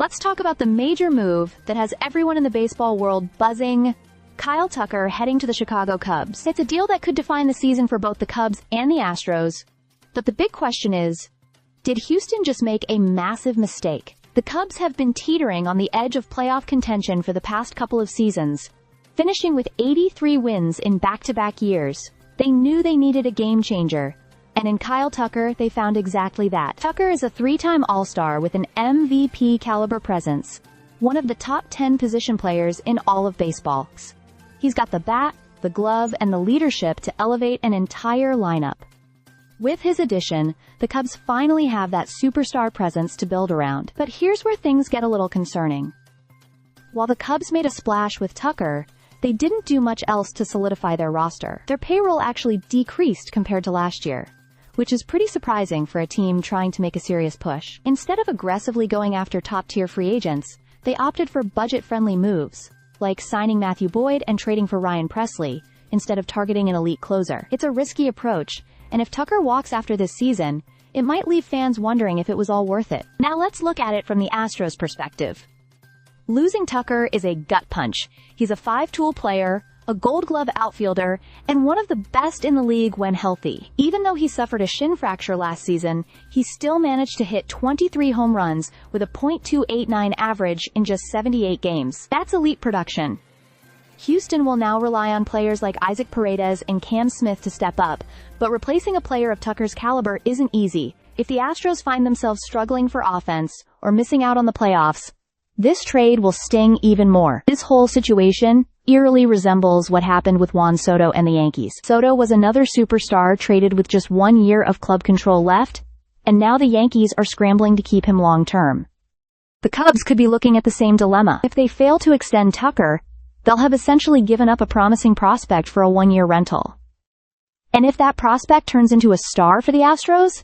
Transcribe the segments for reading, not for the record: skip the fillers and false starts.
Let's talk about the major move that has everyone in the baseball world buzzing. Kyle Tucker heading to the Chicago Cubs. It's a deal that could define the season for both the Cubs and the Astros. But the big question is, did Houston just make a massive mistake? The Cubs have been teetering on the edge of playoff contention for the past couple of seasons, finishing with 83 wins in back-to-back years. They knew they needed a game-changer, and in Kyle Tucker, they found exactly that. Tucker is a three-time All-Star with an MVP-caliber presence, one of the top 10 position players in all of baseball. He's got the bat, the glove, and the leadership to elevate an entire lineup. With his addition, the Cubs finally have that superstar presence to build around. But here's where things get a little concerning. While the Cubs made a splash with Tucker, they didn't do much else to solidify their roster. Their payroll actually decreased compared to last year, which is pretty surprising for a team trying to make a serious push. Instead of aggressively going after top-tier free agents, they opted for budget-friendly moves, like signing Matthew Boyd and trading for Ryan Presley, instead of targeting an elite closer. It's a risky approach, and if Tucker walks after this season, it might leave fans wondering if it was all worth it. Now let's look at it from the Astros' perspective. Losing Tucker is a gut punch. He's a five-tool player, a Gold Glove outfielder, and one of the best in the league when healthy. Even though he suffered a shin fracture last season, he still managed to hit 23 home runs with a .289 average in just 78 games. That's elite production. Houston will now rely on players like Isaac Paredes and Cam Smith to step up, but replacing a player of Tucker's caliber isn't easy. If the Astros find themselves struggling for offense or missing out on the playoffs, this trade will sting even more. This whole situation eerily resembles what happened with Juan Soto and the Yankees. Soto was another superstar traded with just 1 year of club control left, and now the Yankees are scrambling to keep him long-term. The Cubs could be looking at the same dilemma. If they fail to extend Tucker, they'll have essentially given up a promising prospect for a 1-year rental. And if that prospect turns into a star for the Astros?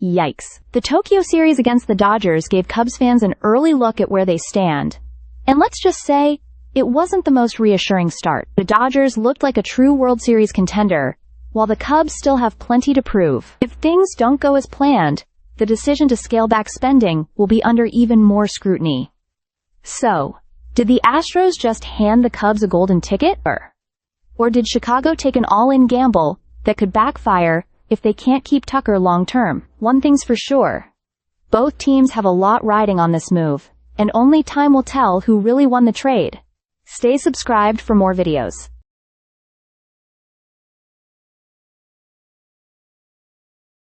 Yikes. The Tokyo series against the Dodgers gave Cubs fans an early look at where they stand. And let's just say, it wasn't the most reassuring start. The Dodgers looked like a true World Series contender, while the Cubs still have plenty to prove. If things don't go as planned, the decision to scale back spending will be under even more scrutiny. So, did the Astros just hand the Cubs a golden ticket? Or did Chicago take an all-in gamble that could backfire if they can't keep Tucker long-term? One thing's for sure. Both teams have a lot riding on this move, and only time will tell who really won the trade. Stay subscribed for more videos.